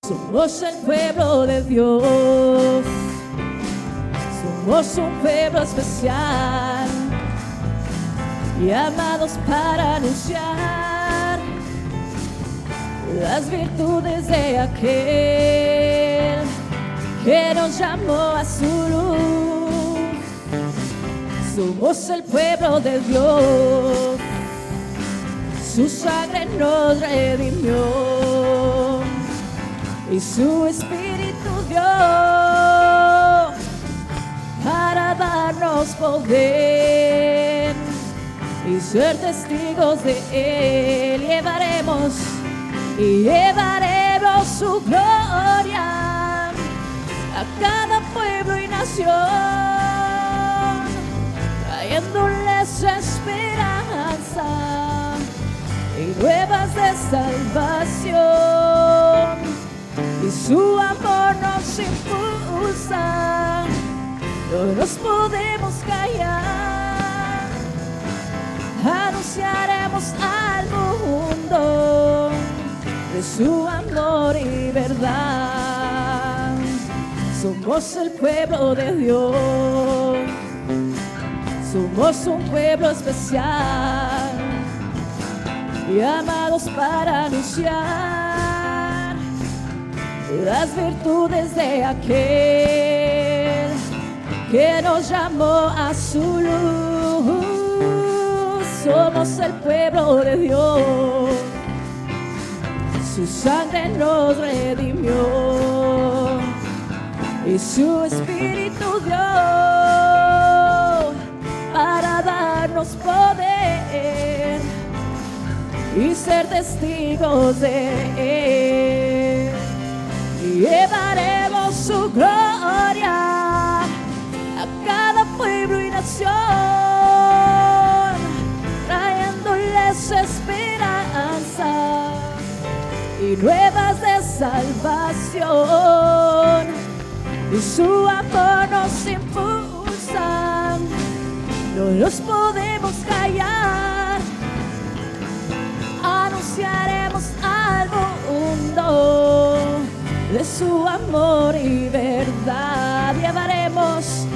Somos el pueblo de Dios, somos un pueblo especial, llamados para anunciar las virtudes de aquel que nos llamó a su luz. Somos el pueblo de Dios, su sangre nos redimió y su espíritu dio para darnos poder y ser testigos de él. Llevaremos su gloria a cada pueblo y nación, trayéndoles esperanza y nuevas de salvación. Y su amor nos impulsa, no nos podemos callar, anunciaremos al mundo de su amor y verdad. Somos el pueblo de Dios, somos un pueblo especial, llamados para anunciar las virtudes de aquel que nos llamó a su luz. Somos el pueblo de Dios, su sangre nos redimió y su espíritu dio para darnos poder y ser testigos de él. Llevaremos su gloria a cada pueblo y nación, trayéndoles esperanza y nuevas de salvación. Y su amor nos impulsa, no nos podemos callar, anunciaremos al mundo de su amor y verdad. Llevaremos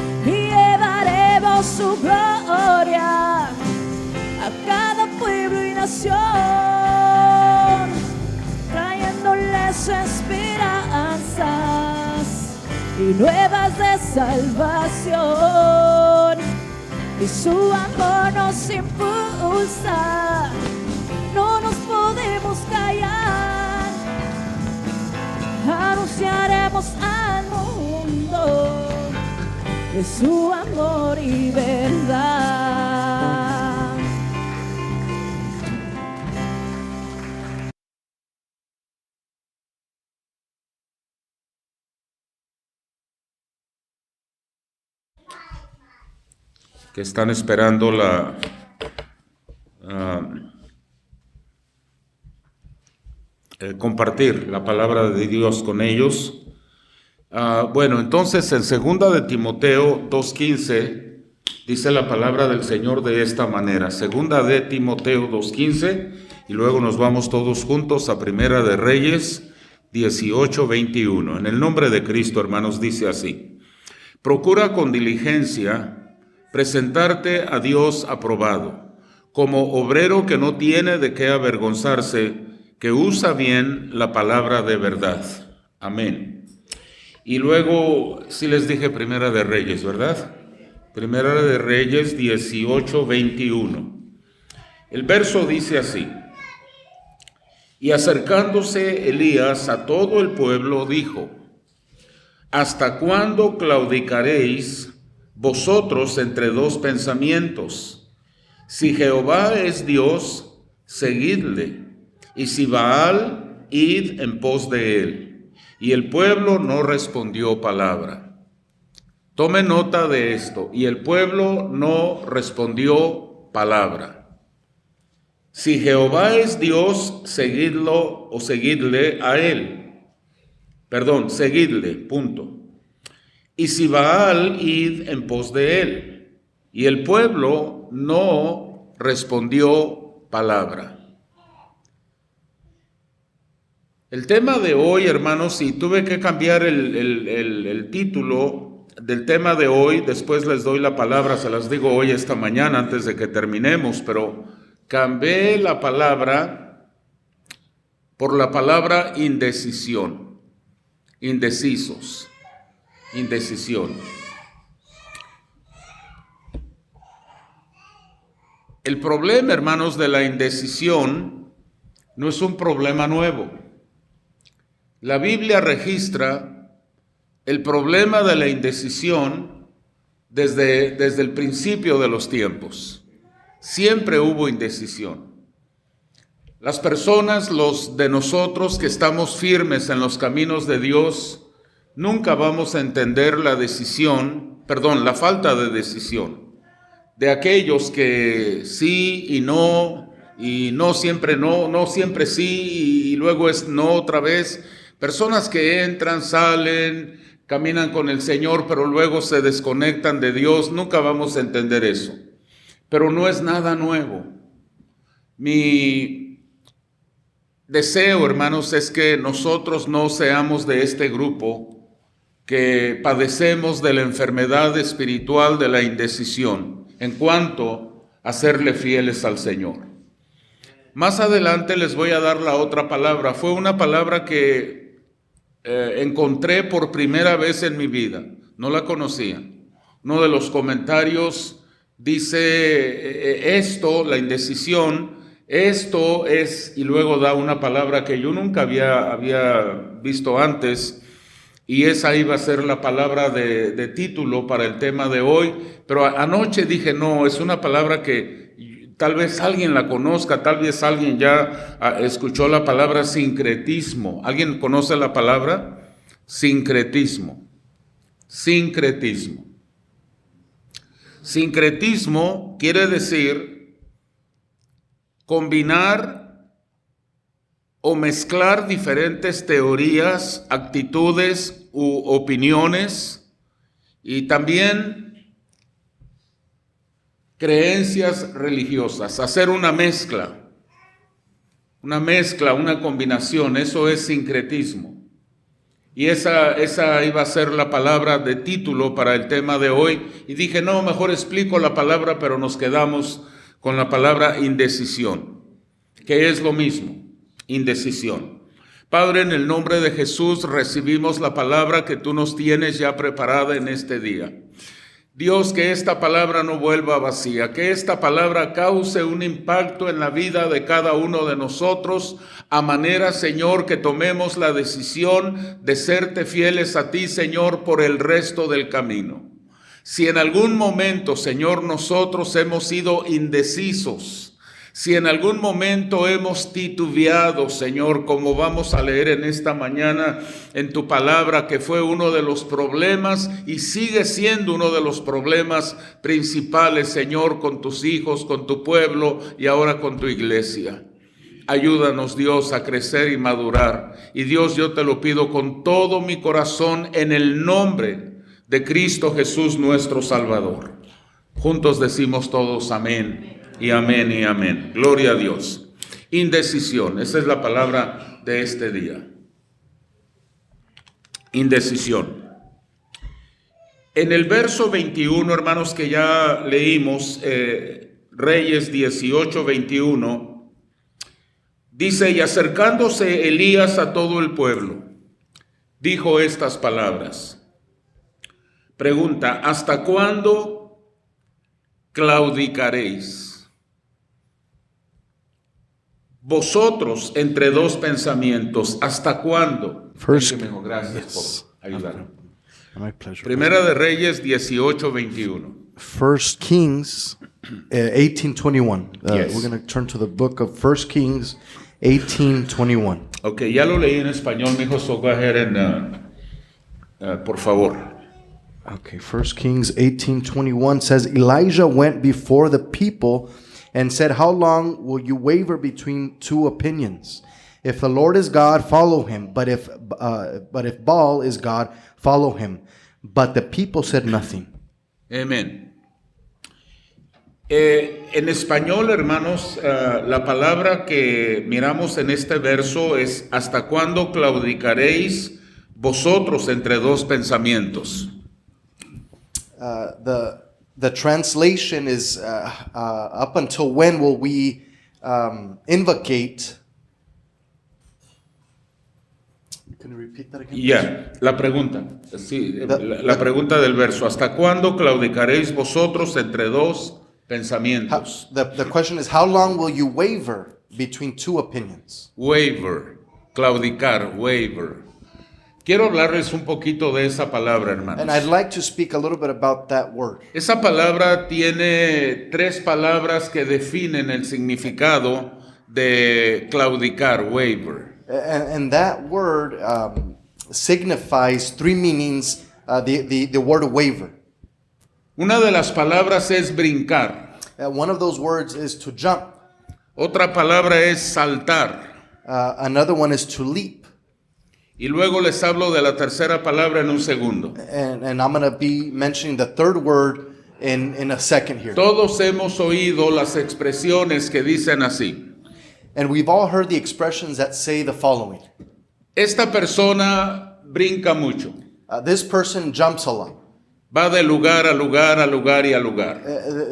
su gloria a cada pueblo y nación, trayéndoles esperanzas y nuevas de salvación. Y su amor nos impulsa, no nos podemos callar, anunciaremos al mundo de su amor y verdad. Que están esperando compartir la palabra de Dios con ellos. Bueno, entonces en 2 de Timoteo 2:15 dice la palabra del Señor de esta manera. 2 de Timoteo 2:15, y luego nos vamos todos juntos a 1 de Reyes 18:21. En el nombre de Cristo, hermanos, dice así: procura con diligencia presentarte a Dios aprobado, como obrero que no tiene de qué avergonzarse, que usa bien la palabra de verdad. Amén. Y luego, sí les dije 1 de Reyes, ¿verdad? 1 de Reyes 18:21. El verso dice así: y acercándose Elías a todo el pueblo, dijo: ¿hasta cuándo claudicaréis vosotros entre dos pensamientos? Si Jehová es Dios, seguidle, y si Baal, id en pos de él. Y el pueblo no respondió palabra. Tome nota de esto: y el pueblo no respondió palabra. Si Jehová es Dios, seguidlo o seguidle a él. Perdón, seguidle, punto. Y si Baal, id en pos de él. Y el pueblo no respondió palabra. El tema de hoy, hermanos, y tuve que cambiar el título del tema de hoy, después les doy la palabra, se las digo hoy esta mañana antes de que terminemos, pero cambié la palabra por la palabra indecisión, indecisos, indecisión. El problema, hermanos, de la indecisión no es un problema nuevo. La Biblia registra el problema de la indecisión desde el principio de los tiempos. Siempre hubo indecisión. Las personas, los de nosotros que estamos firmes en los caminos de Dios, nunca vamos a entender la falta de decisión de aquellos que sí y no siempre no siempre sí y luego es no otra vez. Personas que entran, salen, caminan con el Señor, pero luego se desconectan de Dios. Nunca vamos a entender eso. Pero no es nada nuevo. Mi deseo, hermanos, es que nosotros no seamos de este grupo que padecemos de la enfermedad espiritual de la indecisión en cuanto a serle fieles al Señor. Más adelante les voy a dar la otra palabra. Fue una palabra que encontré por primera vez en mi vida. No la conocía. Uno de los comentarios dice esto, la indecisión, esto es, y luego da una palabra que yo nunca había visto antes, y esa iba a ser la palabra de título para el tema de hoy, pero anoche dije, no, es una palabra que tal vez alguien la conozca, tal vez alguien ya escuchó la palabra sincretismo. ¿Alguien conoce la palabra? Sincretismo. Sincretismo. Sincretismo quiere decir combinar o mezclar diferentes teorías, actitudes u opiniones y también creencias religiosas, hacer una mezcla, una combinación, eso es sincretismo. Y esa iba a ser la palabra de título para el tema de hoy. Y dije, no, mejor explico la palabra, pero nos quedamos con la palabra indecisión, que es lo mismo, indecisión. Padre, en el nombre de Jesús recibimos la palabra que tú nos tienes ya preparada en este día. Dios, que esta palabra no vuelva vacía, que esta palabra cause un impacto en la vida de cada uno de nosotros, a manera, Señor, que tomemos la decisión de serte fieles a ti, Señor, por el resto del camino. Si en algún momento, Señor, nosotros hemos sido indecisos, si en algún momento hemos titubeado, Señor, como vamos a leer en esta mañana en tu palabra, que fue uno de los problemas y sigue siendo uno de los problemas principales, Señor, con tus hijos, con tu pueblo y ahora con tu iglesia. Ayúdanos, Dios, a crecer y madurar. Y Dios, yo te lo pido con todo mi corazón en el nombre de Cristo Jesús, nuestro Salvador. Juntos decimos todos amén. Y amén y amén. Gloria a Dios. Indecisión, esa es la palabra de este día. Indecisión. En el verso 21, hermanos, que ya leímos, Reyes 18, 21, dice, y acercándose Elías a todo el pueblo, dijo estas palabras. Pregunta, ¿hasta cuándo claudicaréis? Vosotros entre dos pensamientos, ¿hasta cuándo? Gracias por ayudarme. Primera de Reyes 18, 21. First Kings 18:21. Yes. We're going to turn to the book of First Kings 18:21. Ok, ya lo leí en español, mi hijo, so go ahead and, por favor. Okay, First Kings 18:21 says, Elijah went before the people and said, how long will you waver between two opinions? If the Lord is God, follow him. But if Baal is God, follow him. But the people said nothing. Amén. En español, hermanos, la palabra que miramos en este verso es ¿hasta cuándo claudicaréis vosotros entre dos pensamientos? The translation is up until when will we invocate? Can you repeat that again? Ya, la pregunta, sí, la pregunta del verso, ¿hasta cuándo claudicaréis vosotros entre dos pensamientos? The question is, how long will you waver between two opinions? Waver, claudicar, waver. Quiero hablarles un poquito de esa palabra, hermanos. And I'd like to speak a little bit about that word. Esa palabra tiene tres palabras que definen el significado de claudicar, waver. And that word signifies three meanings, the word waver. Una de las palabras es brincar. One of those words is to jump. Otra palabra es saltar. Another one is to leap. Y luego les hablo de la tercera palabra en un segundo. And I'm going to be mentioning the third word in a second here. Todos hemos oído las expresiones que dicen así. And we've all heard the expressions that say the following. Esta persona brinca mucho. This person jumps a lot. Va de lugar a lugar, a lugar y a lugar.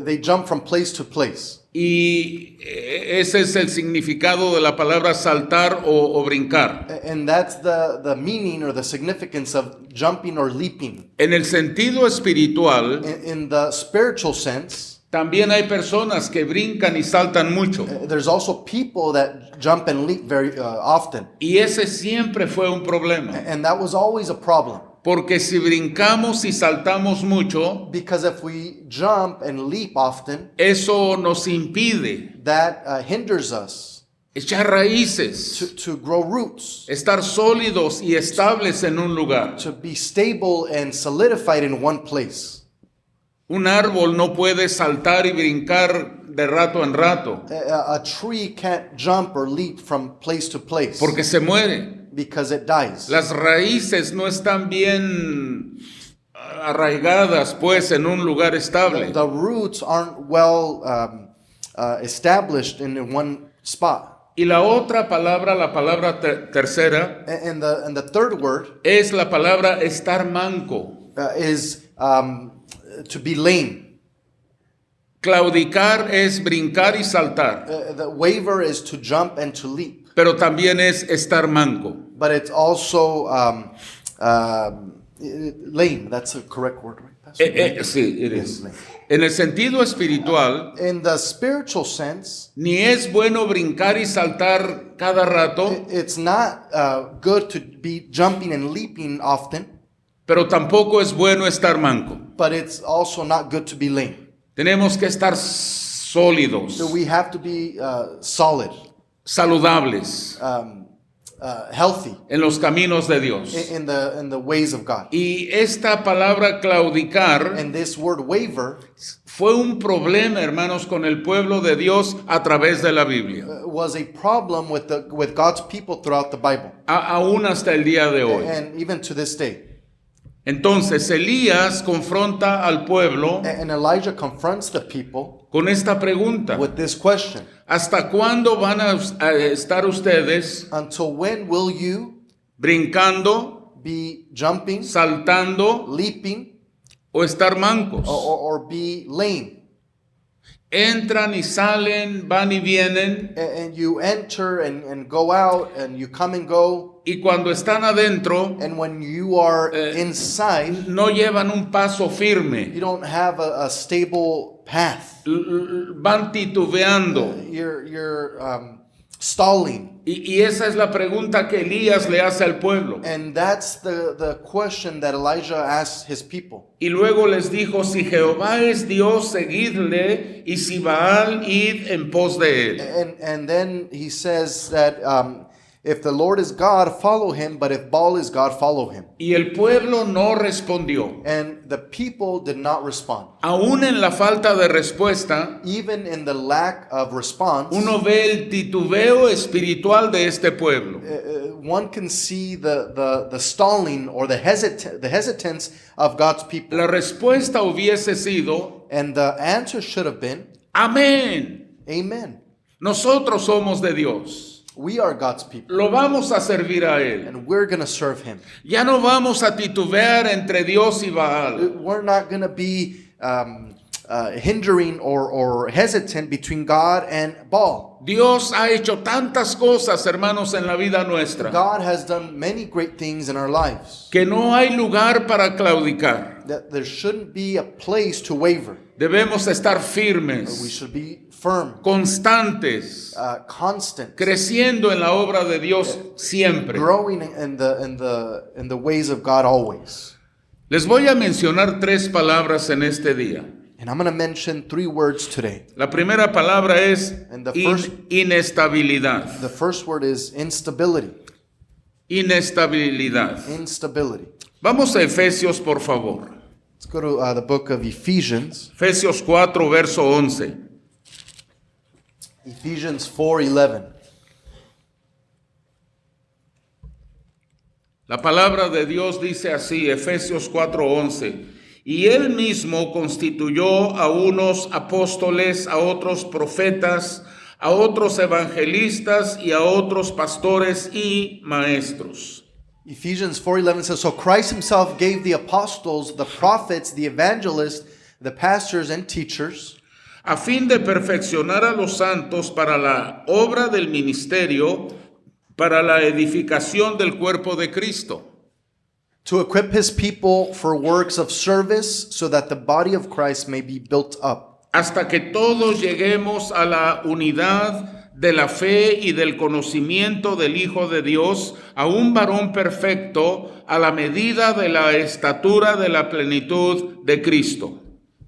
They jump from place to place. Y ese es el significado de la palabra saltar o brincar. And that's the meaning or the significance of jumping or leaping. En el sentido espiritual, In the spiritual sense, también hay personas que brincan y saltan mucho. there's also people that jump and leap very often. Y ese siempre fue un problema. And that was always a problem. Porque si brincamos y saltamos mucho, Because if we jump and leap often, eso nos impide that hinders us echar raíces, to grow roots, estar sólidos y estables en un lugar. to be stable and solidified in one place. Un árbol no puede saltar y brincar de rato en rato A tree can't jump or leap from place to place porque se muere. because it dies. Las raíces no están bien arraigadas pues en un lugar estable. The roots aren't well established in one spot. Y la otra palabra, la palabra tercera, And the third word es la palabra estar manco. is to be lame. Claudicar es brincar y saltar, The waver is to jump and to leap, pero también es estar manco. but it's also lame. That's the correct word, right, Pastor? Sí, it is. lame. En el sentido espiritual, In the spiritual sense, ni es bueno brincar y saltar cada rato, it's not good to be jumping and leaping often, pero tampoco es bueno estar manco. but it's also not good to be lame. Tenemos que estar sólidos, So we have to be solid, saludables healthy en los caminos de Dios. in the ways of God. Y esta palabra claudicar And this word waver fue un problema, hermanos, con el pueblo de Dios a través de la Biblia, was a problem with God's people throughout the Bible, aún hasta el día de hoy. and even to this day. Entonces Elías confronta al pueblo And Elijah confronts the people con esta pregunta: with this question: ¿hasta cuándo van a estar ustedes until when will you brincando, be jumping, saltando leaping, o estar mancos? or be lame? Entran y salen, van y vienen, And you enter and go out, and you come and go, y cuando están adentro and when you are inside, no llevan un paso firme, you don't have a stable path. van titubeando. You're stalling. Y esa es la pregunta que Elías le hace al pueblo. And that's the question that Elijah asks his people. Y luego les dijo: si Jehová es Dios, seguidle, y si Baal, id en pos de él. And then he says that if the Lord is God, follow him, but if Baal is God, follow him. Y el pueblo no respondió. And the people did not respond. Aún en la falta de respuesta, Even in the lack of response, uno ve el titubeo espiritual de este pueblo. one can see the stalling or the hesitance of God's people. La respuesta hubiese sido: And the answer should have been, Amén. Amen. Nosotros somos de Dios. We are God's people, Lo vamos a servir a Él. and we're going to serve Him. Ya no vamos a titubear entre Dios y Baal. We're not going to be hindering or hesitant between God and Baal. Dios ha hecho tantas cosas, hermanos, en la vida nuestra, God has done many great things in our lives que no hay lugar para claudicar. that there shouldn't be a place to waver. Debemos estar We firmes, should be firm, constantes, constant, creciendo en la obra de Dios siempre. growing in the ways of God always. Les voy a mencionar 3 palabras en este día. And I'm going to mention 3 words today. La primera palabra es And the first- inestabilidad. The first word is instability. Inestabilidad. Instability. Vamos a Efesios, por favor. Let's go to the book of Ephesians. Efesios 4, verso 11. Ephesians 4:11. La palabra de Dios dice así, Efesios 4:11, y él mismo constituyó a unos apóstoles, a otros profetas, a otros evangelistas y a otros pastores y maestros. Ephesians 4:11 says, so Christ himself gave the apostles, the prophets, the evangelists, the pastors and teachers, A fin de perfeccionar a los santos para la obra del ministerio, para la edificación del cuerpo de Cristo, to equip his people for works of service so that the body of Christ may be built up, hasta que todos lleguemos a la unidad de la fe y del conocimiento del Hijo de Dios, a un varón perfecto, a la medida de la estatura de la plenitud de Cristo.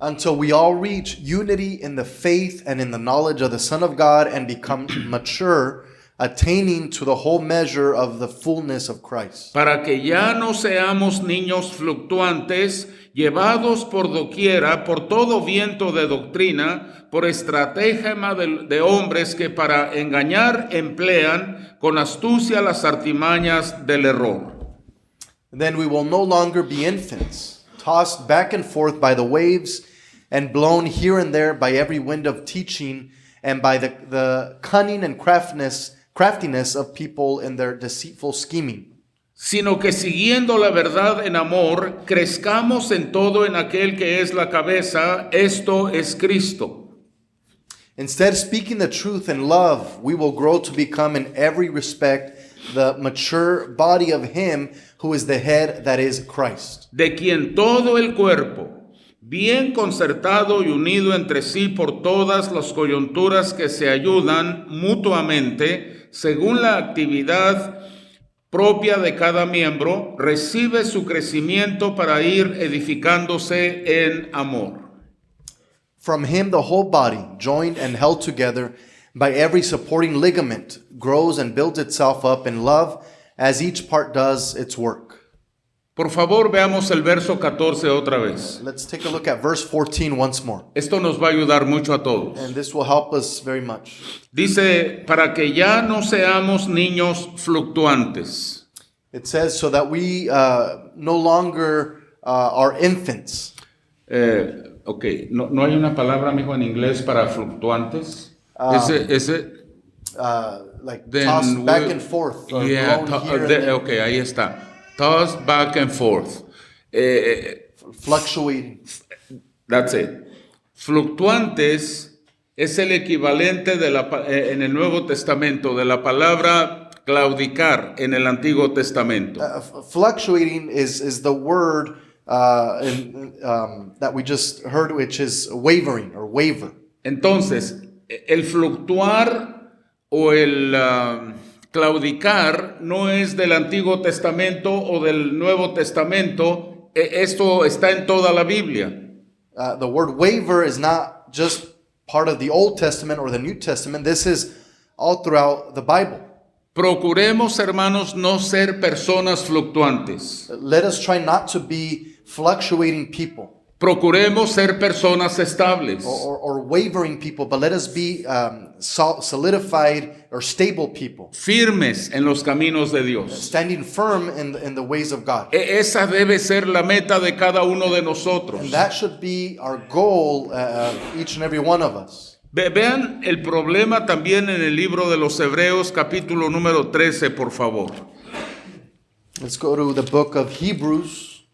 until we all reach unity in the faith and in the knowledge of the Son of God and become mature, attaining to the whole measure of the fullness of Christ. Para que ya no seamos niños fluctuantes, llevados por doquiera, por todo viento de doctrina, por estratagema de hombres que para engañar emplean con astucia las artimañas del error. Then we will no longer be infants, tossed back and forth by the waves and blown here and there by every wind of teaching and by the cunning and craftiness of people in their deceitful scheming. Sino que siguiendo la verdad en amor, crezcamos en todo en aquel que es la cabeza, esto es Cristo. Instead, speaking the truth in love, we will grow to become in every respect the mature body of Him who is the head, that is Christ. De quien todo el cuerpo, bien concertado y unido entre sí por todas las coyunturas que se ayudan mutuamente, según la actividad propia de cada miembro, recibe su crecimiento para ir edificándose en amor. From Him, the whole body, joined and held together by every supporting ligament, grows and builds itself up in love as each part does its work. Por favor, veamos el verso 14 otra vez. Let's take a look at verse 14 once more. Esto nos va a ayudar mucho a todos. And this will help us very much. Dice, para que ya no seamos niños fluctuantes. It says, so that we no longer are infants. Ok, no hay una palabra, mijo, en inglés para fluctuantes. Like Then tossed back we- and forth. Or Yeah, blown here and there, ok, ahí está. Tossed back and forth. fluctuating. That's it. Fluctuantes es el equivalente en el Nuevo Testamento de la palabra claudicar en el Antiguo Testamento. Fluctuating is the word that we just heard, which is wavering or waver. Entonces, el fluctuar o el claudicar no es del Antiguo Testamento o del Nuevo Testamento. Esto está en toda la Biblia. The word waver is not just part of the Old Testament or the New Testament. This is all throughout the Bible. Procuremos, hermanos, no ser personas fluctuantes. Let us try not to be fluctuating people Procuremos ser personas estables. or wavering people, but let us be solidified or stable people, Firmes en los caminos de Dios. standing firm in the ways of God. Esa debe ser la meta de cada uno de nosotros. And that should be our goal, each and every one of us. Vean el problema también en el libro de los Hebreos, capítulo número 13, por favor. Let's go to the book of Hebrews,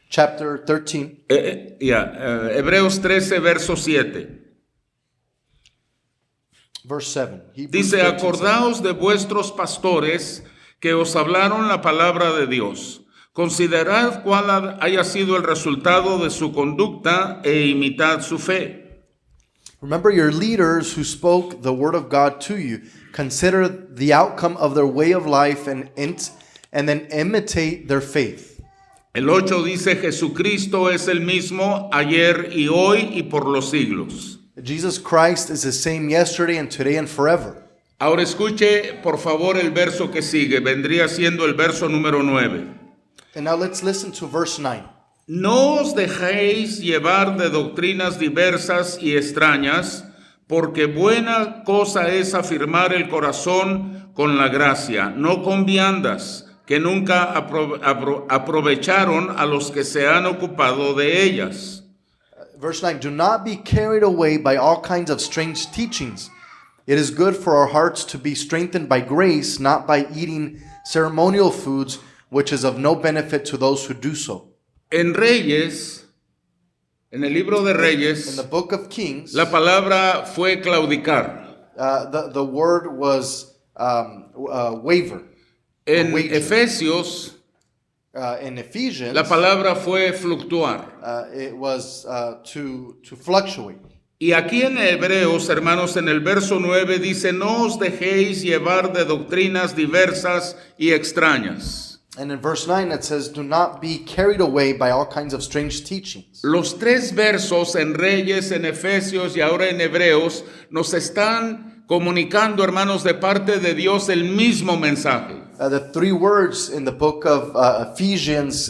chapter 13. Hebreos 13, verso 7. Verse 7. Hebrews Dice, 13, acordaos de vuestros pastores que os hablaron la palabra de Dios. Considerad cuál haya sido el resultado de su conducta e imitad su fe. Remember your leaders who spoke the word of God to you. Consider the outcome of their way of life and then imitate their faith. El 8 dice, Jesucristo es el mismo ayer y hoy y por los siglos. Jesus Christ is the same yesterday and today and forever. Ahora escuche por favor el verso que sigue, vendría siendo el verso número 9. And now let's listen to verse 9. No os dejéis llevar de doctrinas diversas y extrañas, porque buena cosa es afirmar el corazón con la gracia, no con viandas, que nunca aprovecharon a los que se han ocupado de ellas. Verse 9, do not be carried away by all kinds of strange teachings. It is good for our hearts to be strengthened by grace, not by eating ceremonial foods, which is of no benefit to those who do so. En Reyes, en el libro de In Reyes, the book of Kings, la palabra fue claudicar. the word was waver. En wager. Efesios, In Ephesians, la palabra fue fluctuar. it was to fluctuate. Y aquí en Hebreos, hermanos, en el verso 9 dice, no os dejéis llevar de doctrinas diversas y extrañas. And in verse 9 it says, do not be carried away by all kinds of strange teachings. Los tres versos en Reyes, en Efesios y ahora en Hebreos nos están comunicando, hermanos, de parte de Dios el mismo mensaje. The three words in the book of Ephesians,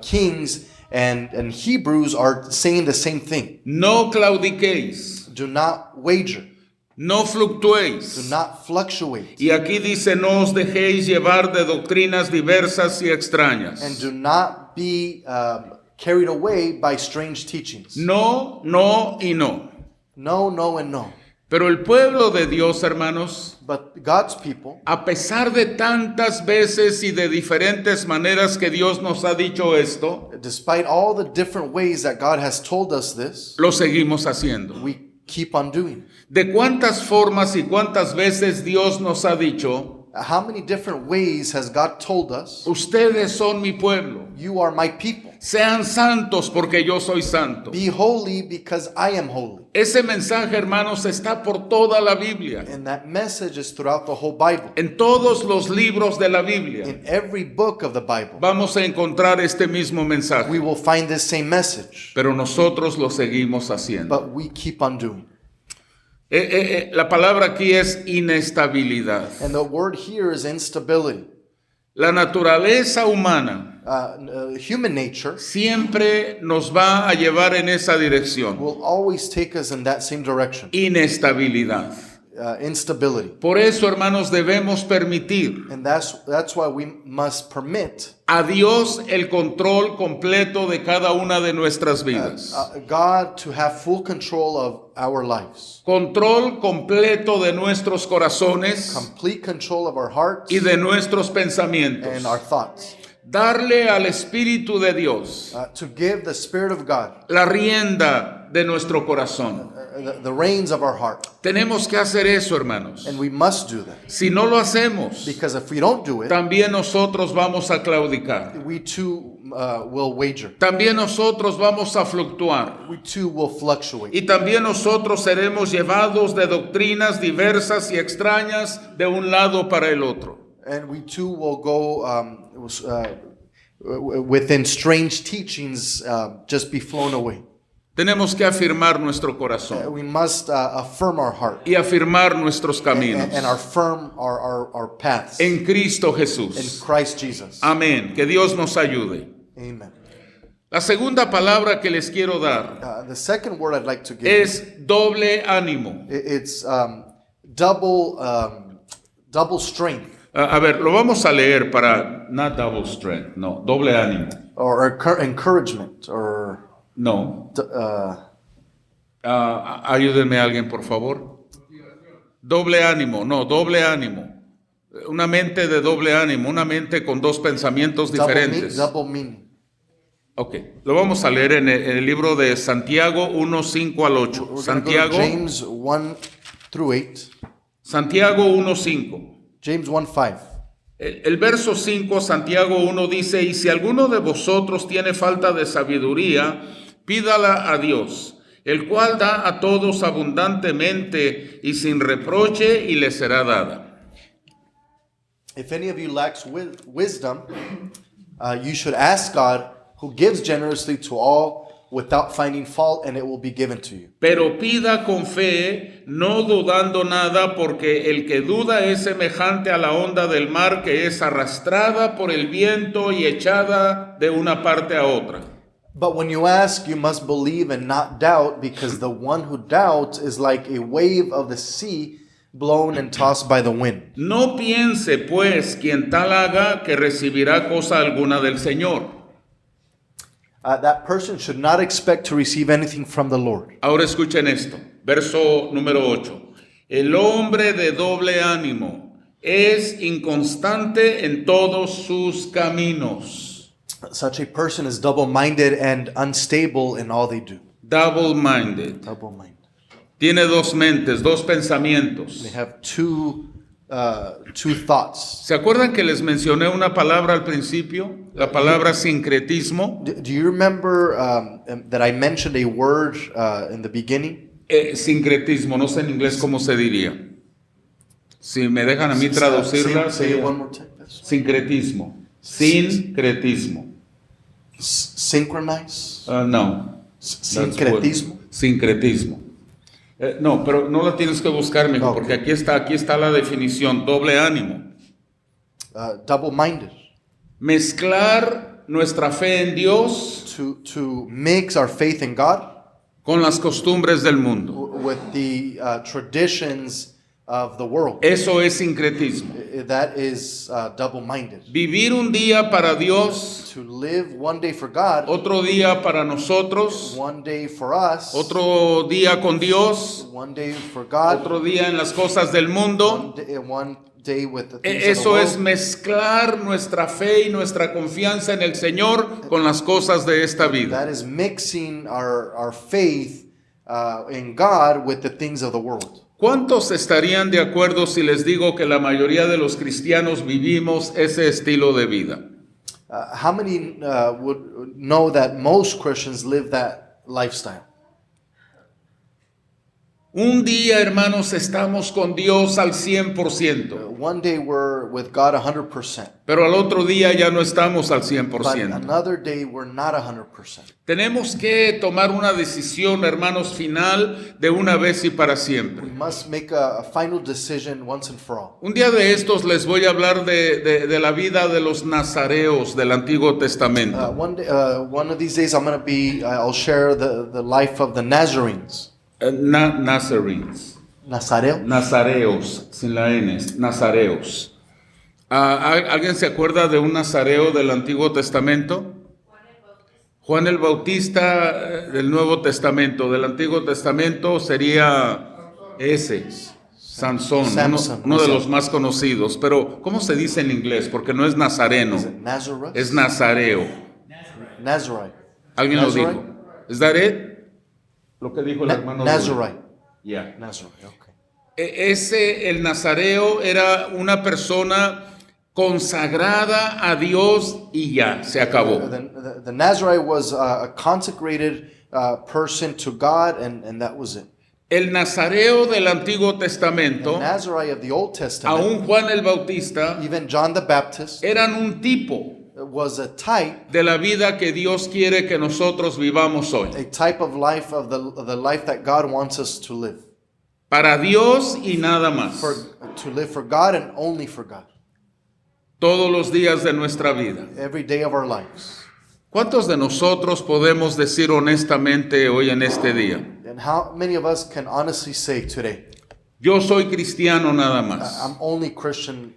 Kings, and Hebrews are saying the same thing. No claudiquéis, Do not wager. no Do fluctuéis. not fluctuate. Y aquí dice, no os dejéis llevar de doctrinas diversas y extrañas. And do not be carried away by strange teachings. No, no y no. No, no, and no. Pero el pueblo de Dios, hermanos, But God's people, a pesar de tantas veces y de diferentes maneras que Dios nos ha dicho esto, despite all the different ways that God has told us this, lo seguimos haciendo. we keep on doing it. ¿De cuántas formas y cuántas veces Dios nos ha dicho, How many different ways has God told us, ustedes son mi pueblo, you are my people? sean santos porque yo soy santo? Be holy because I am holy. Ese mensaje, hermanos, está por toda la Biblia, And that message is throughout the whole Bible. en todos los libros de la Biblia. In every book of the Bible, Vamos a encontrar este mismo we mensaje, will find this same message, pero nosotros lo seguimos haciendo. but we keep on doing. La palabra aquí es inestabilidad. And the word here is instability. La naturaleza humana Human nature siempre nos va a llevar en esa dirección. will always take us in that same direction. Inestabilidad. Instability. Por eso, hermanos, debemos permitir And that's why we must permit a Dios el control completo de cada una de nuestras vidas. God to have full control of our lives. Control completo de nuestros corazones Complete control of our hearts y de nuestros pensamientos. and our thoughts. Darle al Espíritu de Dios To give the Spirit of God la rienda de nuestro corazón. the reins of our heart. Tenemos que hacer eso, hermanos. And we must do that. Si no lo hacemos, Because if we don't do it, también nosotros vamos a claudicar. we too will wager. También nosotros vamos a fluctuar. We too will fluctuate. Y también nosotros seremos llevados de doctrinas diversas y extrañas de un lado para el otro. And we too will go within strange teachings, just be flown away. Tenemos que afirmar nuestro corazón We must affirm our heart y afirmar nuestros caminos and affirm our paths en Cristo in Jesús. Christ Jesus. Amén. Que Dios nos ayude. Amen. La segunda palabra que les quiero dar The second word I'd like to give es doble ánimo. it's double strength A ver, lo vamos a leer para, not double strength, no, doble ánimo. or encouragement or No, Ayúdenme a alguien, por favor. Doble ánimo, no, doble ánimo. Una mente de doble ánimo, una mente con dos pensamientos diferentes. Double meaning. Ok, lo vamos a leer en el libro de Santiago 1, 5 al 8. We're gonna go to Santiago, James 1 through 8. Santiago 1, 5. James 1 5. El verso 5, Santiago 1 dice, y si alguno de vosotros tiene falta de sabiduría, pídala a Dios, el cual da a todos abundantemente y sin reproche, y le será dada. If any of you lacks wisdom, you should ask God, who gives generously to all without finding fault, and it will be given to you. Pero pida con fe, no dudando nada, porque el que duda es semejante a la onda del mar que es arrastrada por el viento y echada de una parte a otra. But when you ask, you must believe and not doubt, because the one who doubts is like a wave of the sea, blown and tossed by the wind. No piense, pues, quien tal haga que recibirá cosa alguna del Señor. That person should not expect to receive anything from the Lord. Ahora escuchen esto, verso número 8. El hombre de doble ánimo es inconstante en todos sus caminos. Such a person is double-minded and unstable in all they do. Double-minded. Double-minded. Tiene dos mentes, dos pensamientos. They have two thoughts. ¿Se acuerdan que les mencioné una palabra al principio? La palabra sincretismo. Do you remember that I mentioned a word in the beginning? Sincretismo, no sé en inglés cómo se diría. Si me dejan a mí traducirla, Say it one more time. sincretismo. Sincretismo. Synchronize. No. Sincretismo. Sincretismo. No, pero no la tienes que buscar, mijo, Okay. porque aquí está la definición, doble ánimo. Double-minded. Mezclar nuestra fe en Dios To mix our faith in God con las costumbres del mundo. with the traditions of the world. Eso es sincretismo. That is double-minded. Vivir un día para Dios, To live one day for God, otro día para nosotros, one day for us, otro día con Dios, one day for God, otro día en las cosas del mundo. one day with the things of the Eso es world. mezclar nuestra fe y nuestra confianza en el Señor con las cosas de esta vida. That is mixing our faith in God with the things of the world. ¿Cuántos estarían de acuerdo si les digo que la mayoría de los cristianos vivimos ese estilo de vida? How many would know that most Christians live that lifestyle? Un día, hermanos, estamos con Dios al 100%, One day we're with God 100%, pero al otro día ya no estamos al but 100%. another day we're not 100%. Tenemos que tomar una decisión, hermanos, final de una vez y para We siempre. must make a final decision once and for all. Un día de estos les voy a hablar de la vida de los nazareos del Antiguo Testamento. One of these days I'll share the life of the Nazarenes. Nazarenes. Nazareo. Nazareos, sin la N, nazareos. ¿Alguien se acuerda de un nazareo del Antiguo Testamento? Juan el Bautista del Nuevo Testamento. Del Antiguo Testamento sería ese, Sansón, Samson, uno de los más conocidos. Pero, ¿cómo se dice en inglés? Porque no es nazareno, Nazareth. es nazareo. Nazarite. ¿Alguien lo Nazarite. dijo? ¿Es that it? Lo que dijo el hermano. Nazarite. Yeah. Nazarite. Okay. El nazareo era una persona consagrada a Dios y ya, se acabó. The Nazarite was a consecrated person to God, and that was it. El nazareo del Antiguo The Testamento, Nazarite of the Old Testament, aún Juan el Bautista, even John the Baptist, eran un tipo was a type de la vida que Dios quiere que nosotros vivamos hoy. a type of life of the life that God wants us to live. Para Dios y nada más. To live for God and only for God. Todos los días de nuestra vida. Every day of our lives. ¿Cuántos de nosotros podemos decir honestamente hoy en este día? And how many of us can honestly say today, Yo soy cristiano nada más. I'm only Christian.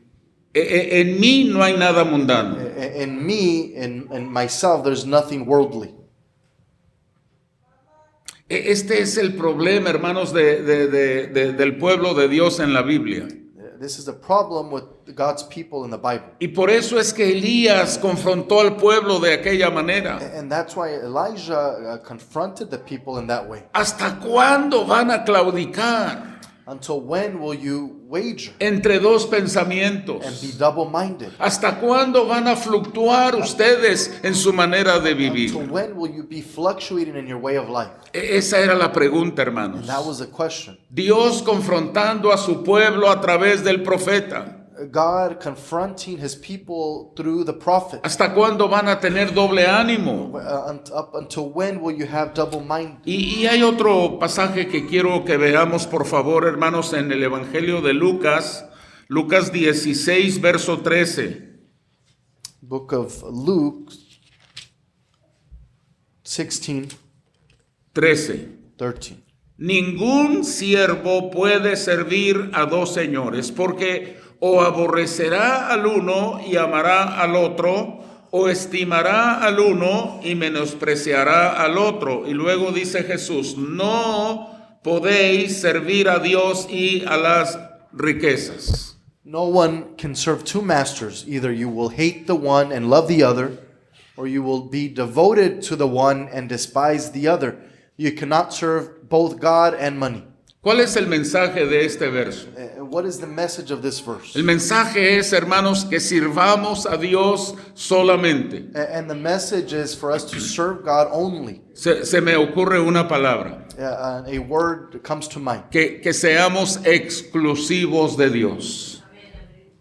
En mí no hay nada mundano. In me, in myself, there's nothing worldly. Este es el problema, hermanos, del pueblo de Dios en la Biblia. This is the problem with God's people in the Bible. Y por eso es que Elías confrontó al pueblo de aquella manera. And that's why Elijah confronted the people in that way. ¿Hasta cuándo van a claudicar Until when will you wager entre dos and pensamientos? be double-minded? ¿Hasta cuándo van a fluctuar ustedes en su manera de vivir? Until when will you be fluctuating in your way of life? Esa era la pregunta, hermanos. And that was the question. Dios confrontando a su pueblo a través del profeta. God confronting his people through the prophet. ¿Hasta cuándo van a tener doble ánimo? Up until when will you have double-minded? Y hay otro pasaje que quiero que veamos, por favor, hermanos, en el Evangelio de Lucas, Lucas 16, verso 13. Book of Luke 16, 13. 13. Ningún siervo puede servir a dos señores, porque o aborrecerá al uno y amará al otro, o estimará al uno y menospreciará al otro. Y luego dice Jesús, no podéis servir a Dios y a las riquezas. No one can serve two masters. Either you will hate the one and love the other, or you will be devoted to the one and despise the other. You cannot serve both God and money. ¿Cuál es el mensaje de este verso? What is the message of this verse? El mensaje es, hermanos, que sirvamos a Dios solamente. And the message is for us to serve God only. Se me ocurre una palabra. A word comes to mind. Que seamos exclusivos de Dios.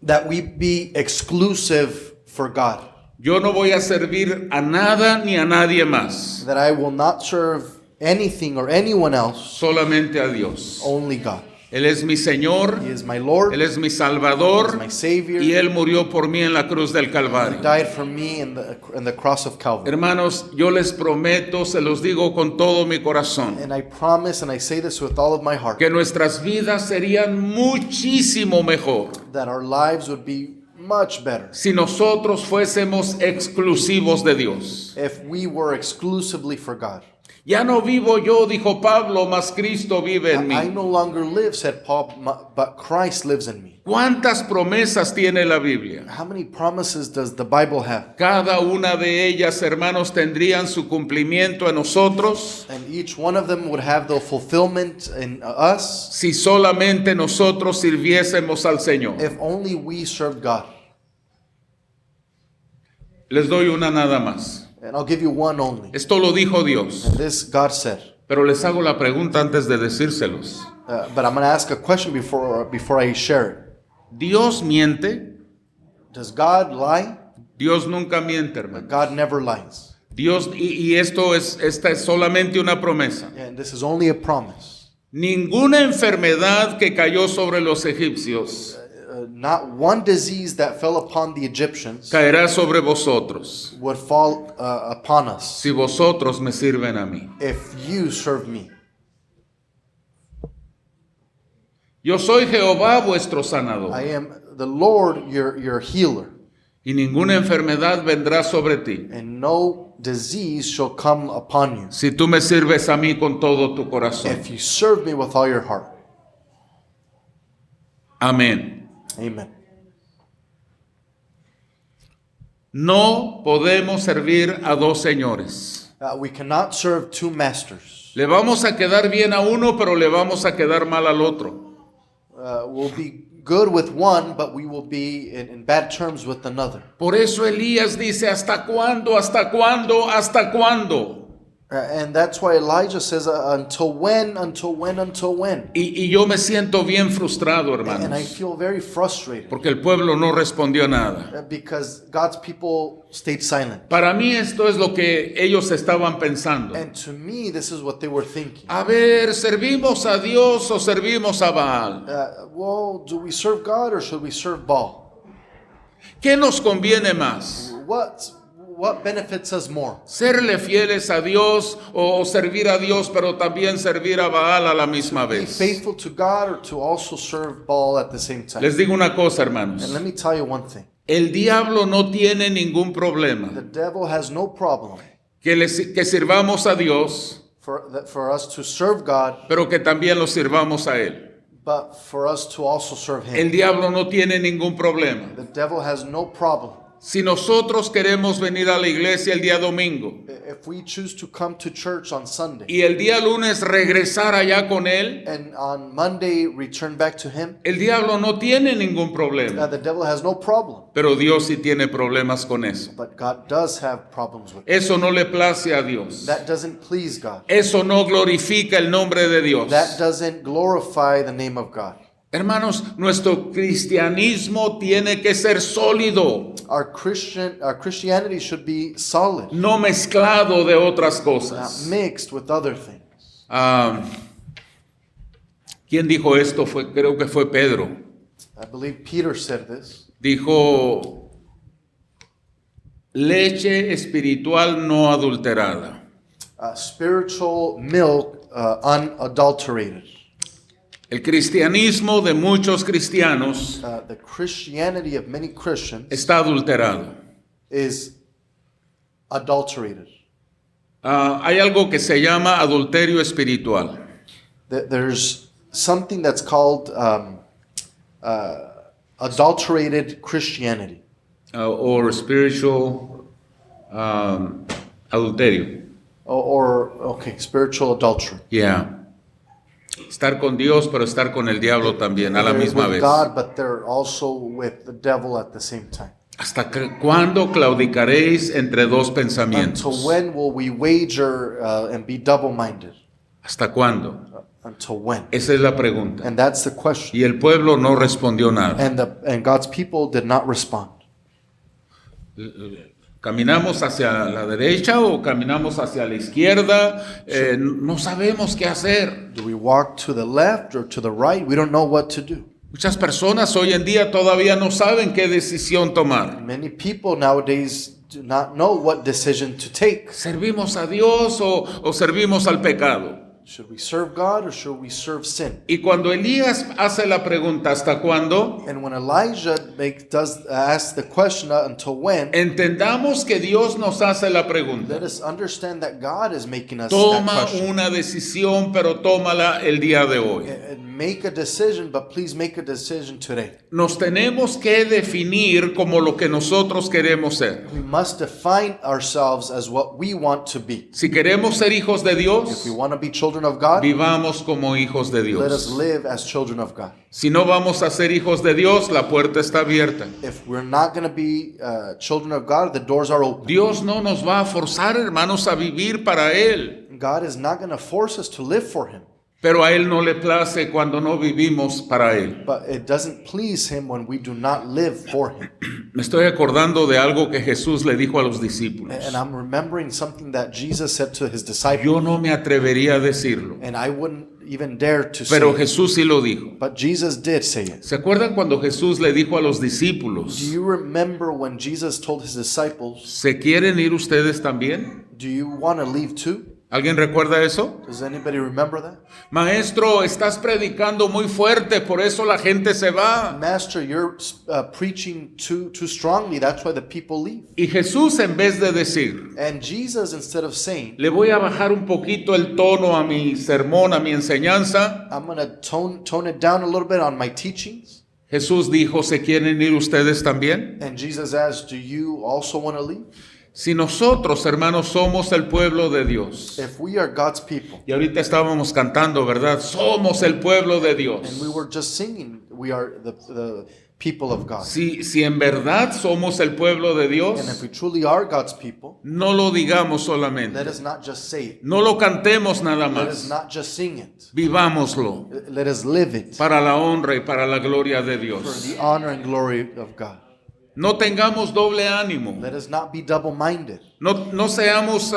That we be exclusive for God. Yo no voy a servir a nada ni a nadie más. That I will not serve anything or anyone else, solamente a Dios. only God. Él es mi Señor, He is my Lord, Él es mi He is Salvador, my Savior. y Él murió por mí en la cruz del He Calvario. died for me in the cross of Calvary. Hermanos, yo les prometo, se los digo con todo mi corazón, And I promise, and I say this with all of my heart, que nuestras vidas serían muchísimo mejor that our lives would be much better si nosotros fuésemos exclusivos de Dios. if we were exclusively for God. Ya no vivo yo, dijo Pablo, mas Cristo vive en I mí. no longer live, said Paul, but Christ lives in me. ¿Cuántas promesas tiene la Biblia? How many promises does the Bible have? Cada una de ellas, hermanos, tendrían su cumplimiento en nosotros And each one of them would have the fulfillment in us si solamente nosotros sirviésemos al Señor. if only we served God. Les doy una nada más. And I'll give you one only. Esto lo dijo Dios, And this God said. pero les hago la pregunta antes de decírselos. But I'm going to ask a question before I share it. ¿Dios miente? Does God lie? Dios nunca miente, hermano. God never lies. Dios, y esta es solamente una promesa. And this is only a promise. Ninguna enfermedad que cayó sobre los egipcios Not one disease that fell upon the Egyptians caerá sobre vosotros would fall upon us si vosotros me sirven a mí. if you serve me. Yo soy Jehová vuestro sanador, I am the Lord, your healer, y ninguna enfermedad vendrá sobre ti and no disease shall come upon you si tú me sirves a mí con todo tu corazón. if you serve me with all your heart. Amén. Amen. No podemos servir a dos señores. We cannot serve two masters. Le vamos a quedar bien a uno, pero le vamos a quedar mal al otro. We'll be good with one, but we will be in bad terms with another. Por eso Elías dice, ¿hasta cuándo? ¿Hasta cuándo? ¿Hasta cuándo? And that's why Elijah says, until when, until when, until when? Y yo me siento bien frustrado, And I hermanos, feel very frustrated porque el pueblo no respondió nada. because God's people stayed silent. Para mí esto es lo que ellos estaban pensando. And to me, this is what they were thinking. A ver, ¿servimos a Dios o servimos a Baal? Well, do we serve God or should we serve Baal? ¿Qué nos conviene más? What benefits us more? ¿Serle fieles a Dios o servir a Dios pero también servir a Baal a la misma Be vez? faithful to God or to also serve Baal at the same time? Les digo una cosa, And hermanos. let me tell you one thing. El diablo no tiene ningún The problema devil has no problem que sirvamos a Dios for us to serve God, pero que también lo sirvamos a Él. but for us to also serve El Him. diablo no tiene ningún problema. The devil has no problem. Si nosotros queremos venir a la iglesia el día domingo If we choose to come to church on Sunday y el día lunes regresar allá con Él, and on Monday return back to Him, el diablo no tiene ningún problema. the devil has no problem. Pero Dios sí tiene problemas con eso. But God does have problems with it. Eso no le place a Dios. That doesn't please God. Eso no glorifica el nombre de Dios. That doesn't glorify the name of God. Hermanos, nuestro cristianismo tiene que ser sólido, Our Christianity should be solid, no mezclado de otras not cosas. mixed with other things. ¿Quién dijo esto? Creo que fue Pedro. I believe Peter said this. Dijo, leche espiritual no adulterada. Spiritual milk, unadulterated. El cristianismo de muchos cristianos The Christianity of many Christians está adulterado. is adulterated. Hay algo que se llama adulterio espiritual. There's something that's called adulterated Christianity, Or spiritual adulterio. or spiritual adultery. Yeah. Estar con Dios, pero estar con el diablo también a la They're misma with vez. God, but they're also with the devil at the same time. ¿Hasta cuándo claudicaréis entre dos Until pensamientos? when will we wager and be double-minded? ¿Hasta cuándo? Until when? Esa es la pregunta. And that's the question. Y el pueblo no respondió nada. And God's people did not respond. ¿Caminamos hacia la derecha o caminamos hacia la izquierda? No sabemos qué hacer. Do we walk to the left or to the right? We don't know what to do. Muchas personas hoy en día todavía no saben qué decisión tomar. Many people nowadays do not know what decision to take. ¿Servimos a Dios o servimos al pecado? Should we serve God or should we serve sin? Y cuando Elías hace la pregunta ¿hasta cuándo? And when Elijah ask the question, until when, Entendamos que Dios nos hace la pregunta. let us understand that God is making us that Toma question. una decisión, pero tómala el día de hoy. And make a decision, but please make a decision today. Nos tenemos que definir como lo que nosotros queremos ser. We must define ourselves as what we want to be. Si queremos ser hijos de If Dios, we want to be children of God, vivamos como hijos de let us Dios. live as children of God. Si no vamos a ser hijos de Dios, la puerta está abierta. If we're not going to be children of God, the doors are open. Dios no nos va a forzar, hermanos, a vivir para Él. God is not going to force us to live for Him. Pero a Él no le place cuando no vivimos para Él. But it doesn't please Him when we do not live for Him. Me estoy acordando de algo que Jesús le dijo a los discípulos. And I'm remembering something that Jesus said to His disciples. Yo no me atrevería a decirlo, And I wouldn't even dare to say pero it. Jesús sí lo dijo. But Jesus did say it. ¿Se acuerdan cuando Jesús le dijo a los Do discípulos, you remember when Jesus told His disciples, ¿se quieren ir ustedes también? do you want to leave too? ¿Alguien recuerda eso? Does anybody remember that? Maestro, estás predicando muy fuerte, por eso la gente se va. Master, you're preaching too strongly. That's why the people leave. Y Jesús, en vez de decir, And Jesus, instead of saying, le voy a bajar un poquito el tono a mi sermón, a mi enseñanza, I'm going to tone it down a little bit on my teachings. Jesús dijo, ¿se quieren ir ustedes también? And Jesus asked, do you also want to leave? Si nosotros, hermanos, somos el pueblo de Dios, If we are God's people, y ahorita estábamos cantando, ¿verdad? Somos el pueblo de and we Dios. were just singing, we are the people of God. Si en verdad somos el pueblo de And if Dios, we truly are God's people, no lo digamos let solamente, us not just say it. no lo cantemos nada Let us más, not just sing it. vivámoslo Let us live it para la honra y para la gloria de for Dios. the honor and glory of God. No tengamos doble ánimo, Let us not be double-minded. no seamos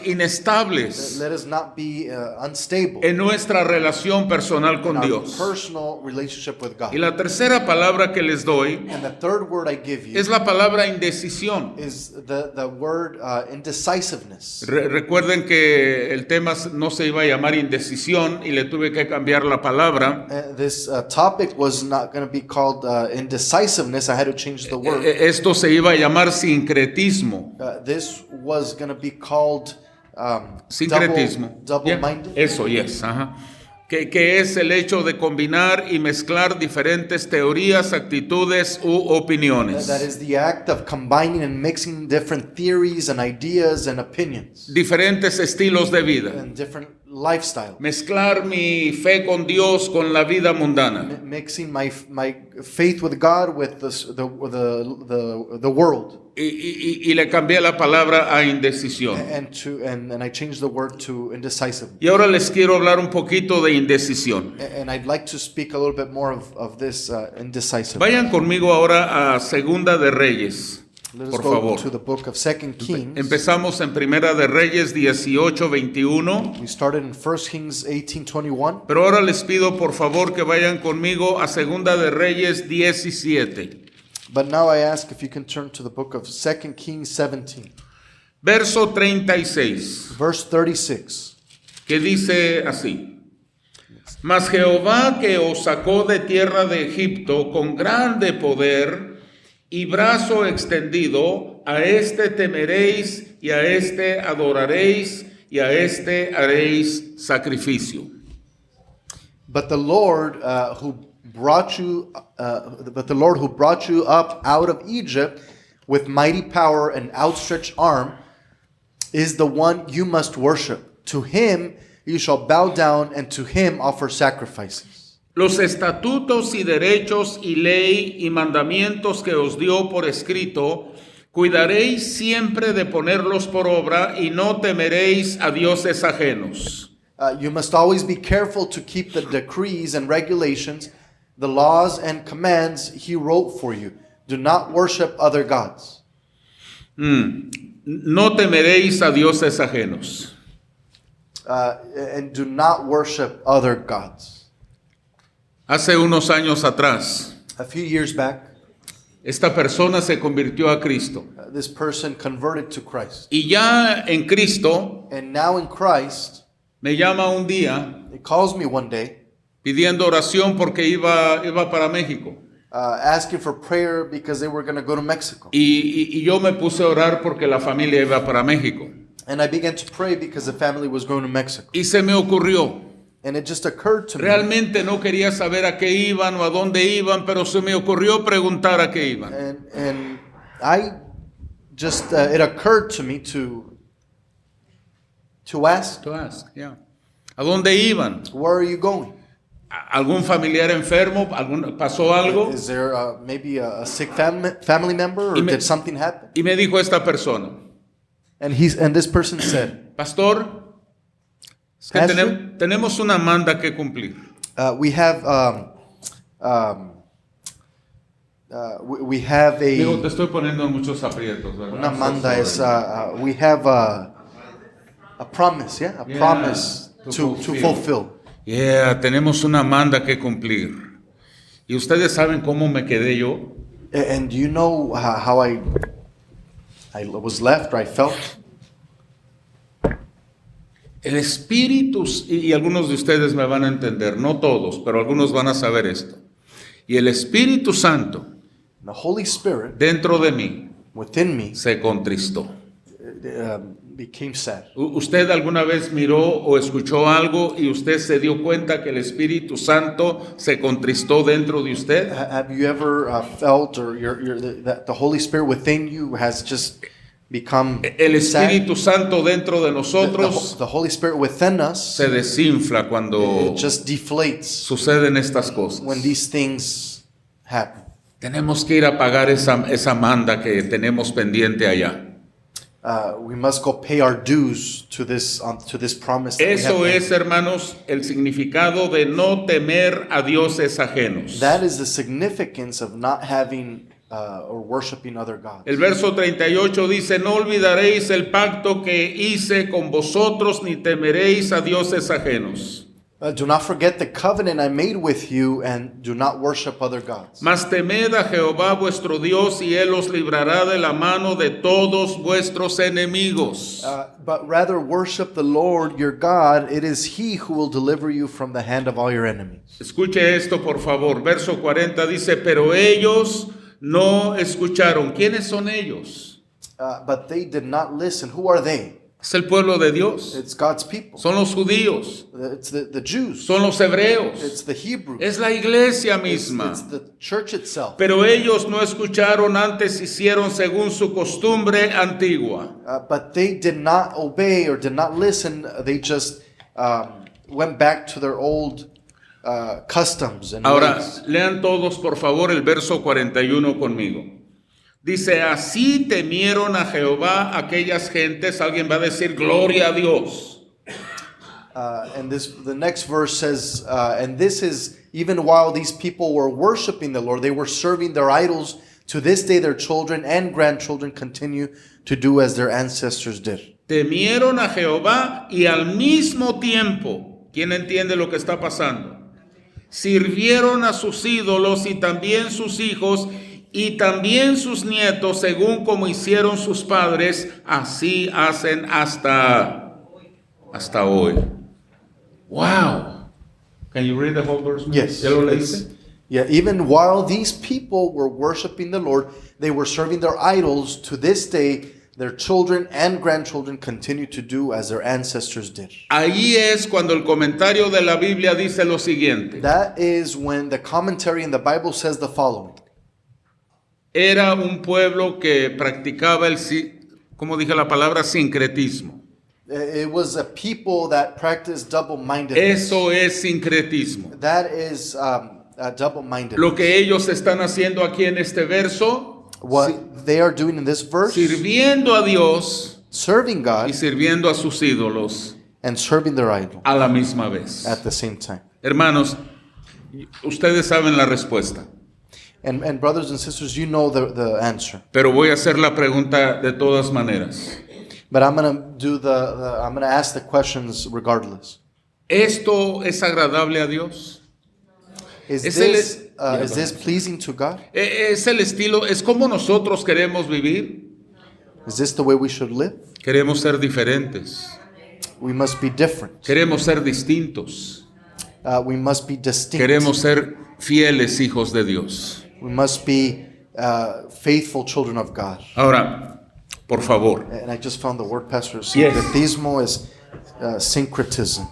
inestables Let us not be unstable en nuestra relación personal in con our Dios. personal relationship with God. Y la tercera palabra que les doy And the third word I give you es la palabra indecisión. is the word indecisiveness. Recuerden que el tema no se iba a llamar indecisión y le tuve que cambiar la palabra. This topic was not going to be called indecisiveness. I had to change the word. Esto se iba a llamar sincretismo. This was going to be called Sincretismo. Double-minded. Yeah, eso, yes. Ajá. Que es el hecho de combinar y mezclar diferentes teorías, actitudes u opiniones. That is the act of combining and mixing different theories and ideas and opinions Diferentes estilos de vida. and different lifestyle. Mezclar mi fe con Dios con la vida mundana. Mixing my faith with God with the world. Y le cambié la palabra a indecisión. And I changed the word to indecisive. Y ahora les quiero hablar un poquito de indecisión. And I'd like to speak a little bit more of this indecisive. Vayan conmigo ahora a Segunda de Reyes, Let us por go favor. to the book of 2 Kings. Empezamos en Primera de Reyes 18:21. We started in 1 Kings 18:21. Pero ahora les pido por favor que vayan conmigo a Segunda de Reyes 17. But now I ask if you can turn to the book of 2 Kings 17, Verso 36, verse 36. que dice así: Mas Jehová que os sacó de tierra de Egipto con grande poder y brazo extendido, a este temeréis y a este adoraréis y a este haréis sacrificio. But the Lord who brought you up out of Egypt with mighty power and outstretched arm is the one you must worship. To him you shall bow down, and to him offer sacrifices. Los estatutos y derechos y ley y mandamientos que os dio por escrito, cuidaréis siempre de ponerlos por obra y no temeréis a dioses ajenos. You must always be careful to keep the decrees and regulations, the laws and commands he wrote for you. Do not worship other gods. No temeréis a dioses ajenos. And do not worship other gods. Hace unos años atrás, A few years back, esta persona se convirtió a Cristo. this person converted to Christ. Y ya en Cristo, And now in Christ, me llama un día he calls me one day pidiendo oración porque iba para México. asking for prayer because they were going to go to Mexico. Y yo me puse a orar porque la familia iba para México. And I began to pray because the family was going to Mexico. Y se me ocurrió, And it just occurred to me. realmente no quería saber a qué iban o a dónde iban, pero se me ocurrió preguntar a qué iban. And I just, it occurred to me to ask, To ask, yeah. ¿A dónde iban? where are you going? ¿Algún familiar enfermo? ¿Pasó algo? Is there maybe a sick family member, or Y me- did something happen? Y me dijo esta persona, And this person said, Pastor, es que Pastor? tenemos una manda que cumplir. we have we have Digo, te a estoy poniendo en muchos aprietos, ¿verdad? una I'm so manda sorry. is we have a promise, yeah, a Yeah, promise to to fulfill. fulfill. Yeah, tenemos una manda que cumplir. ¿Y ustedes saben cómo me quedé yo? And do you know how I was left, or I felt? El Espíritu, y algunos de ustedes me van a entender, no todos, pero algunos van a saber esto. Y el Espíritu Santo The Holy Spirit dentro de mí within me se contristó. became sad. ¿Usted alguna vez miró o escuchó algo y usted se dio cuenta que el Espíritu Santo se contristó dentro de usted? Have you ever felt, or that the Holy Spirit within you has just become El sad? Espíritu Santo dentro de nosotros The Holy Spirit within us, se desinfla cuando it just deflates suceden estas cosas. when these things happen. Tenemos que ir a pagar esa manda que tenemos pendiente allá. We must go pay our dues to this promise that we Eso have es, made. hermanos, el significado de no temer a dioses ajenos. That is the significance of not having or worshiping other gods. El verso 38 dice, no olvidaréis el pacto que hice con vosotros, ni temeréis a dioses ajenos. Do not forget the covenant I made with you, and do not worship other gods. Mas temed a Jehová vuestro Dios, y Él os librará de la mano de todos vuestros enemigos. But rather worship the Lord your God. It is He who will deliver you from the hand of all your enemies. Escuche esto, por favor. Verso 40 dice, pero ellos no escucharon. ¿Quiénes son ellos? But they did not listen. Who are they? Es el pueblo de Dios. It's God's people. Son los judíos. It's the Jews. Son los hebreos. It's the Hebrews. Es la iglesia It's misma. the church itself. Pero ellos no escucharon, antes hicieron según su costumbre antigua. But they did not obey or did not listen. They just went back to their old customs and Ahora, ways. lean todos por favor el verso 41 conmigo. Dice, así temieron a Jehová aquellas gentes. Alguien va a decir, gloria a Dios. And the next verse says, and this is even while these people were worshiping the Lord, they were serving their idols. To this day, their children and grandchildren continue to do as their ancestors did. Temieron a Jehová y al mismo tiempo, ¿quién entiende lo que está pasando? Sirvieron a sus ídolos y también sus hijos y también sus nietos, según como hicieron sus padres, así hacen hasta hoy. Wow. Can you read the whole verse? Yes. ¿Ya lo leíste? Yeah, even while these people were worshiping the Lord, they were serving their idols. To this day, their children and grandchildren continue to do as their ancestors did. Ahí es cuando el comentario de la Biblia dice lo siguiente. That is when the commentary in the Bible says the following. Era un pueblo que practicaba como dije la palabra, sincretismo. It was a people that practiced double-mindedness. Eso es sincretismo. That is double-mindedness. Lo que ellos están haciendo aquí en este verso, What they are doing in this verse, sirviendo a Dios serving God y sirviendo a sus ídolos and serving their idol a la misma vez. at the same time. Hermanos, ustedes saben la respuesta, And brothers and sisters, you know the answer. pero voy a hacer la pregunta de todas maneras. But I'm gonna do I'm gonna ask the questions regardless. ¿Esto es agradable a Dios? Is Es this pleasing to God? ¿Es el estilo, es como nosotros queremos vivir? Is this the way we should live? Queremos ser diferentes, We must be different. queremos ser distintos, We must be distinct. queremos ser fieles hijos de Dios. We must be faithful children of God. Ahora, por favor, And I just found the word, Pastor. Yes. Syncretismo is syncretism.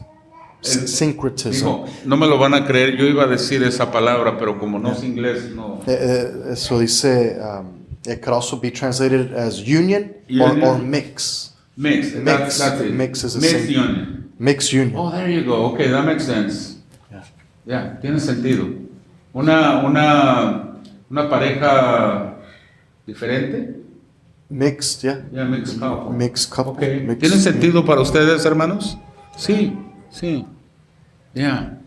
Syncretism. digo, no me lo van a creer, yo iba a decir esa palabra, pero como no es inglés, no. So dice, it could also be translated as union, Union. or mix. Mix, Mix. that's it. Mix is the Mixed same. union. Mix union. Oh, there you go. Okay, that makes sense. Yeah. Ya, tiene sentido. Una pareja diferente. Mixed, yeah. Ya, mixed couple. Mixed couple. Okay. Mixed ¿Tiene sentido para ustedes, hermanos? Sí, sí. Ya.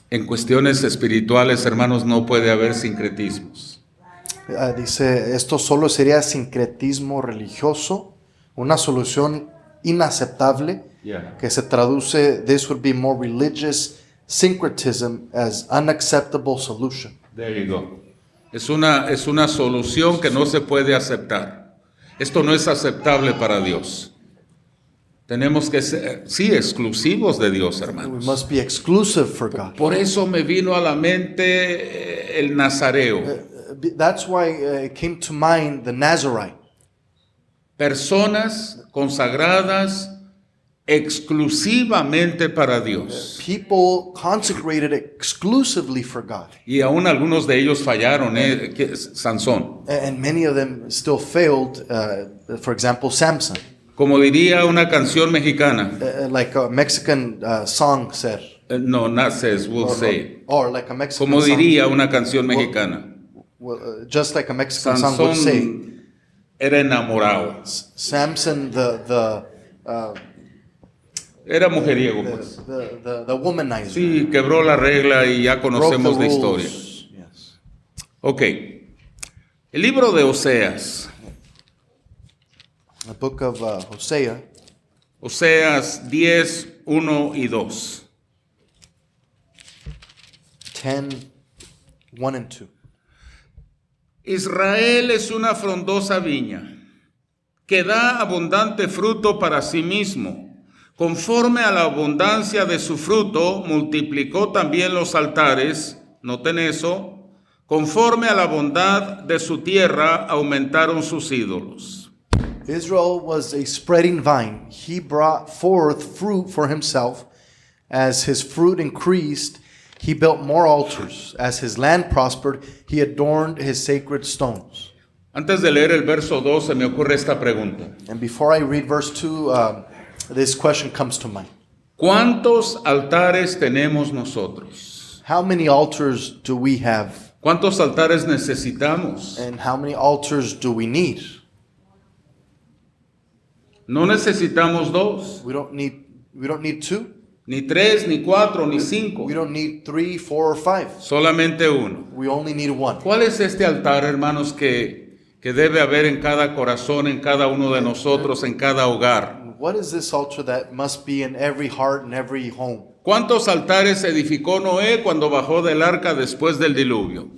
En cuestiones espirituales, hermanos, no puede haber sincretismos. Dice, esto solo sería sincretismo religioso, una solución inaceptable Yeah. que se traduce, this would be more religious syncretism as unacceptable solution. There you go. Es una solución que no se puede aceptar. Esto no es aceptable para Dios. Tenemos que ser, sí, exclusivos de Dios, We hermanos. must be exclusive for God. Por eso me vino a la mente el nazareo. That's why it came to mind the Nazarite. Personas consagradas exclusivamente para Dios. People consecrated exclusively for God. Y aún algunos de ellos fallaron, Sansón. And many of them still failed. For example, Samson. Como diría una canción mexicana. Like a Mexican song said. No, not says, will say. Or like a Mexican Como song. diría una canción mexicana. Well, just like a Mexican song would say. Sansón era enamorado. Samson, Era mujeriego, pues. the womanizer. Sí, quebró la regla y ya Broke conocemos the la rules. historia. Yes. Ok. El libro de Oseas. The book of Hosea, Oseas 10, 1 y 2. 10, 1 and 2. Israel es una frondosa viña que da abundante fruto para sí mismo. Conforme a la abundancia de su fruto, multiplicó también los altares. Noten eso. Conforme a la bondad de su tierra, aumentaron sus ídolos. Israel was a spreading vine. He brought forth fruit for himself. As his fruit increased, he built more altars. As his land prospered, he adorned his sacred stones. Antes de leer el verso 2 se me ocurre esta pregunta. And before I read verse 2, this question comes to mind. ¿Cuántos altares tenemos nosotros? How many altars do we have? ¿Cuántos altares necesitamos? And how many altars do we need? No necesitamos dos, We don't need two. ni tres, ni cuatro, ni cinco. We don't need 3, 4, or 5. Solamente uno. We only need one. ¿Cuál es este altar, hermanos, que debe haber en cada corazón, en cada uno de nosotros, en cada hogar? What is this altar that must be in every heart and every home? ¿Cuántos altares edificó Noé cuando bajó del arca después del diluvio?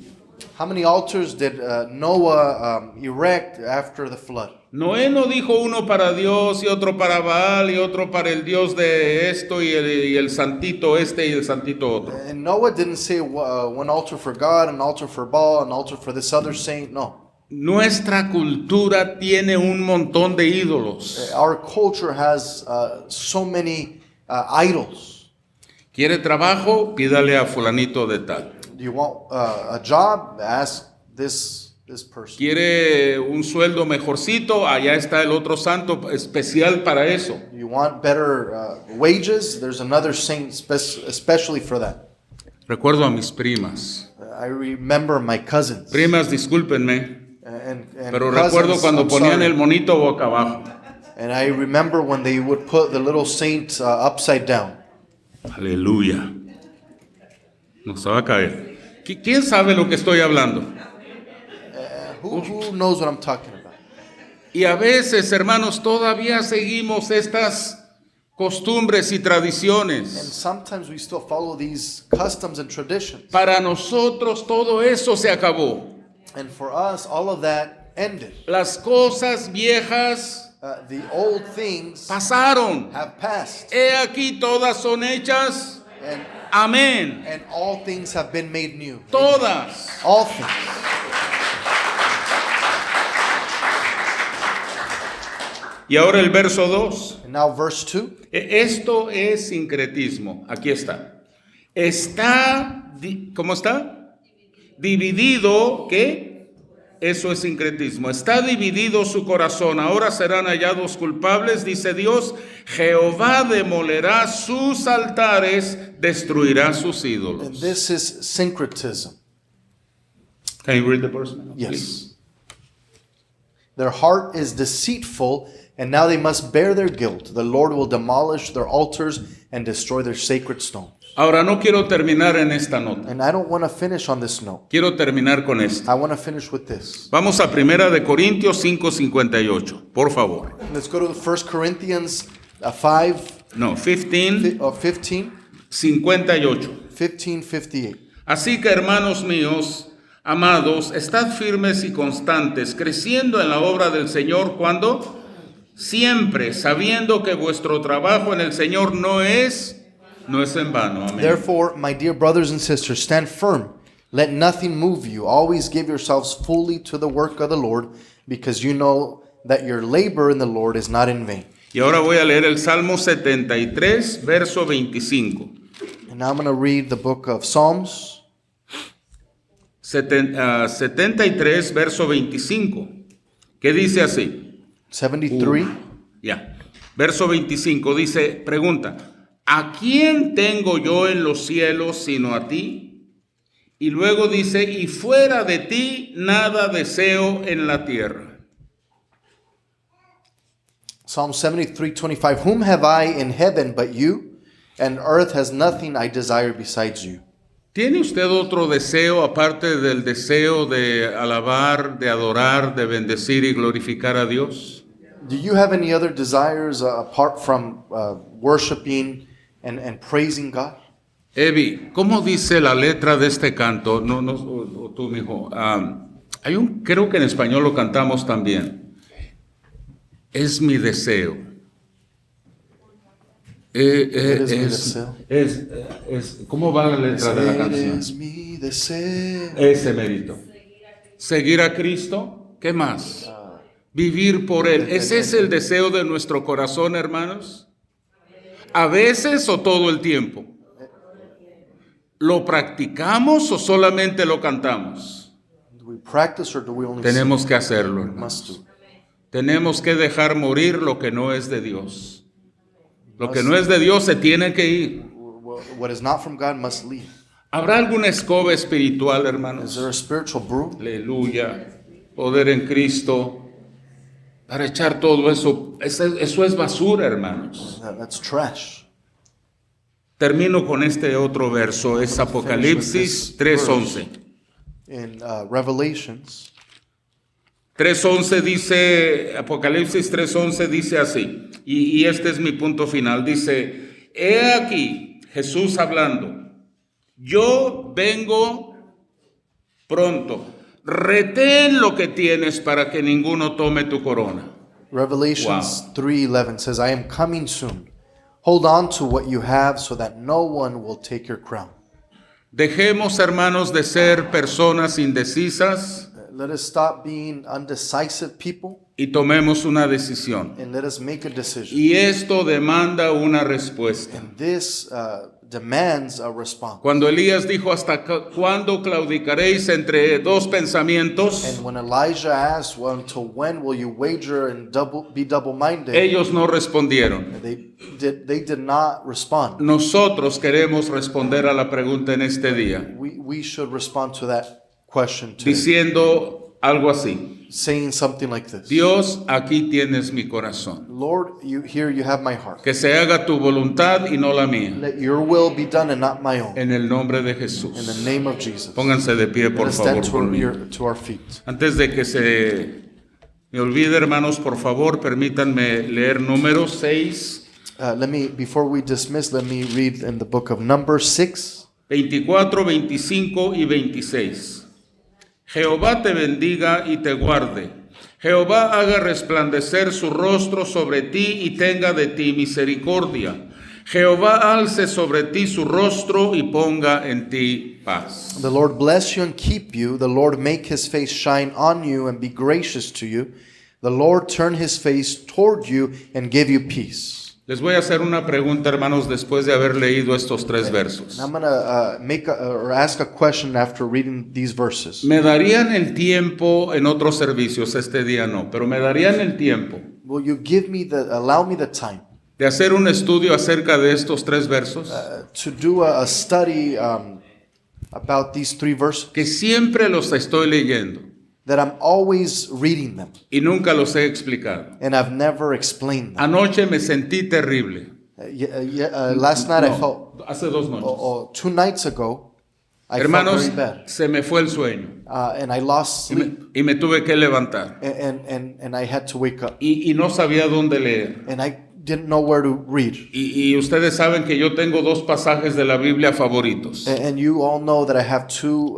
How many altars did Noah erect after the flood? Noé no dijo uno para Dios y otro para Baal y otro para el Dios de esto y el santito este y el santito otro. And Noah didn't say one altar for God, an altar for Baal, an altar for this other saint. No. Nuestra cultura tiene un montón de ídolos. Our culture has so many idols. ¿Quiere trabajo? Pídale a fulanito de tal. Do you want a job? Ask this person. ¿Quiere un sueldo mejorcito? Allá está el otro santo especial para eso. You want better wages? There's another saint especially for that. Recuerdo a mis primas. I remember my cousins. Primas, discúlpenme, And pero cousins, recuerdo cuando I'm ponían sorry. el monito boca abajo. And I remember when they would put the little saint upside down. Aleluya. Nos va a caer. ¿Quién sabe lo que estoy hablando? Who knows what I'm talking about? Y a veces, hermanos, todavía seguimos estas costumbres y And tradiciones. sometimes we still follow these customs and traditions. Para nosotros todo eso se acabó. And for us, all of that ended. Las cosas viejas The old things pasaron. have passed. He aquí todas son hechas. And, Amén. and all things have been made new. Todas. All things. Y ahora el verso 2. And now verse 2. Esto es sincretismo. Aquí está. ¿Cómo está? Dividido, ¿qué? Eso es sincretismo. Está dividido su corazón. Ahora serán hallados culpables, dice Dios. Jehová demolerá sus altares, destruirá sus And ídolos. this is syncretism. Can you read the verse? Yes. Their heart is deceitful, and now they must bear their guilt. The Lord will demolish their altars and destroy their sacred stones. Ahora no quiero terminar en esta nota. And I don't want to finish on this note. Quiero terminar con esto. I want to finish with this. Vamos a Primera de Corintios 5:58, por favor. Let's go to 1 Corinthians 5, No, 15, 15, 58. 58. Así que, hermanos míos, amados, estad firmes y constantes, creciendo en la obra del Señor, cuando siempre sabiendo que vuestro trabajo en el Señor no es en vano. Amén. Therefore, my dear brothers and sisters, stand firm. Let nothing move you. Always give yourselves fully to the work of the Lord, because you know that your labor in the Lord is not in vain. Y ahora voy a leer el Salmo 73, verso 25. And now I'm going to read the book of Psalms 73, verso 25, que dice así. 73. Ya. Verso 25 dice, pregunta, ¿a quién tengo yo en los cielos sino a ti? Y luego dice, y fuera de ti nada deseo en la tierra. Psalm 73:25. Whom have I in heaven but you? And earth has nothing I desire besides you. ¿Tiene usted otro deseo aparte del deseo de alabar, de adorar, de bendecir y glorificar a Dios? Do you have any other desires apart from worshiping and praising God? Evi, ¿cómo dice la letra de este canto? No, o tú, mijo. Creo que en español lo cantamos también. Es mi deseo. Es mi deseo. ¿Cómo va la letra de la canción? Es mi deseo. Ese mérito. Seguir a Cristo. ¿Qué más? vivir por Él. ¿Ese es el deseo de nuestro corazón, hermanos? ¿A veces o todo el tiempo? ¿Lo practicamos o solamente lo cantamos? Do we practice or do we only Tenemos que hacerlo, sing? hermanos. Must do. Tenemos que dejar morir lo que no es de Dios. Lo que no es de Dios se tiene que ir. What is not from God must leave. ¿Habrá alguna escoba espiritual, Is hermanos? there a spiritual broom? Aleluya. Poder en Cristo. Para echar todo eso. Eso es basura, hermanos. That's trash. Termino con este otro verso. Es Apocalipsis 3:11. In Revelations 3:11 dice, Apocalipsis 3:11 dice así, y este es mi punto final, dice, he aquí Jesús hablando, yo vengo pronto, retén lo que tienes para que ninguno tome tu corona. Revelations 3:11 says, I am coming soon. Hold on to what you have so that no one will take your crown. Dejemos, hermanos, de ser personas indecisas Let us stop being undecisive people y tomemos una decisión. and let us make a decision. Y esto demanda una respuesta. And this demands a response. Cuando Elías dijo, ¿hasta cuándo claudicaréis entre dos pensamientos? And when Elijah asked, well, until when will you wager and be double-minded? Ellos no respondieron. They did not respond. Nosotros queremos responder a la pregunta en este día, We should respond to that question today, diciendo algo así. saying something like this. Dios, aquí tienes mi corazón. Lord, here you have my heart. Que se haga tu voluntad y no la mía. Let your will be done and not my own. En el nombre de In the Jesús. name of Jesus. Pónganse de pie, Let por us stand favor, conmigo. to our feet. Antes de que se me olvide, hermanos, por favor, permítanme leer Números 6, Before we dismiss, let me read in the book of Numbers 6. 24, 25 y 26. Jehová te bendiga y te guarde. Jehová haga resplandecer su rostro sobre ti y tenga de ti misericordia. Jehová alce sobre ti su rostro y ponga en ti paz. The Lord bless you and keep you. The Lord make his face shine on you and be gracious to you. The Lord turn his face toward you and give you peace. Les voy a hacer una pregunta, hermanos, después de haber leído estos tres versos. And I'm going to ask a question after reading these verses. Me darían el tiempo en otros servicios, este día no, pero me darían el tiempo Will you allow me the time de hacer un estudio acerca de estos tres versos to do a study about these three verses? que siempre los estoy leyendo That I'm always reading them y nunca los he explicado. and I've never explained them. Anoche me sentí terrible. Last night I No, felt, hace 2 noches. 2 nights ago, I Hermanos, felt very bad. se me fue el sueño And I lost sleep. y me tuve que levantar And I had to wake up. y no sabía dónde leer. And I didn't know where to read. Y ustedes saben que yo tengo 2 pasajes de la Biblia favoritos. And you all know that I have two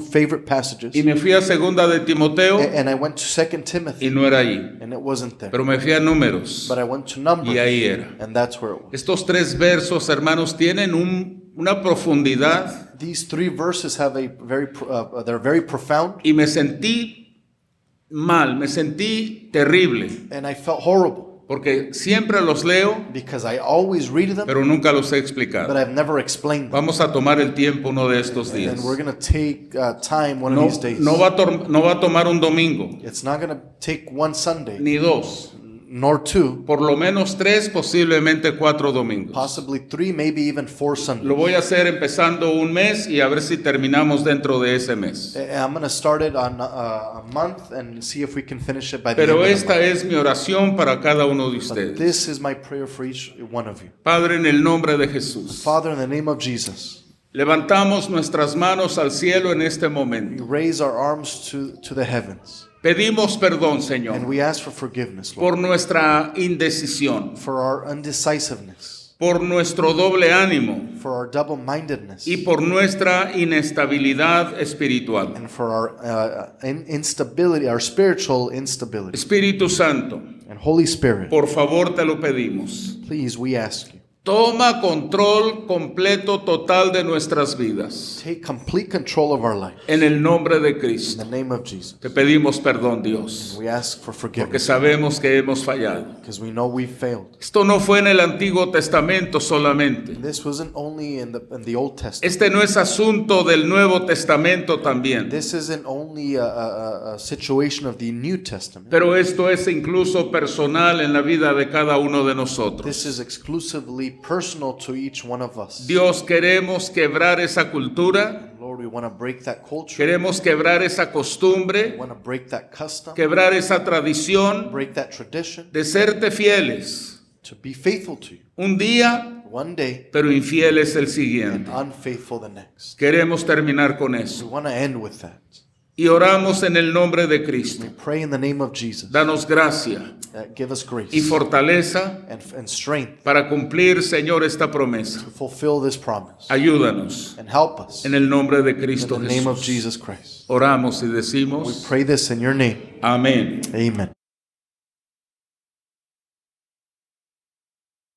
favorite passages. Y me fui a segunda de Timoteo And I went to 2 y Timothy, no era ahí. and it wasn't there. Pero me fui a Números But I went to Numbers, y ahí era. and that's where it was. Estos 3 versos, hermanos, tienen una profundidad These 3 verses have they're very profound, y me sentí mal, me sentí terrible, and I felt horrible porque siempre los leo, because I always read them, pero nunca los he but explicado. I've never explained them. Vamos a tomar el tiempo uno de estos días. And we're going to take time one of No, these days. no va a tomar un domingo, It's not going to take one Sunday, ni 2, nor 2, por lo menos 3, posiblemente 4 domingos. possibly 3, maybe even 4 Sundays. Lo voy a hacer empezando un mes y a ver si terminamos dentro de ese mes. And I'm going to start it on a month and see if we can finish it by the end Pero of the esta month. es mi oración para cada uno de But ustedes. this is my prayer for each one of you. Padre, en el nombre de Jesús, Father, in the name of Jesus, levantamos nuestras manos al cielo en este we momento. raise our arms to the heavens, Pedimos perdón, and Señor, we ask for forgiveness, Lord, por nuestra indecisión, for our undecisiveness, por nuestro doble ánimo for our double-mindedness, y por nuestra inestabilidad espiritual. and for our instability, our spiritual instability. Espíritu Santo, And Holy Spirit, por favor te lo pedimos. please, we ask you, Toma control completo, total de nuestras vidas. Take complete control of our life. En el nombre de In Cristo. the name of Jesus. Te pedimos perdón, Dios, We ask for porque forgiveness sabemos que hemos fallado. because we know we failed. Esto no fue en el Antiguo Testamento solamente. This wasn't only in the Old Testament. Este no es asunto del Nuevo Testamento también. This isn't only a situation of the New Testament. Pero esto es incluso personal en la vida de cada uno de nosotros. This is exclusively personal to each one of us. Dios, queremos quebrar esa cultura, Lord, we want to break that culture. queremos quebrar esa We costumbre, want to break that custom. quebrar esa tradición Break that tradition. de serte fieles To be faithful to you. un día, One day pero infieles el and siguiente. unfaithful the next. Queremos terminar con We eso. want to end with that. Y oramos en el nombre de Cristo. We pray in the name of Jesus. Danos gracia Give us grace y fortaleza and strength para cumplir, Señor, esta promesa. to fulfill this promise. Ayúdanos And help us en el nombre de in Cristo the name of Jesús. Jesus Christ. Oramos y We decimos pray this in your name. amén. Amen.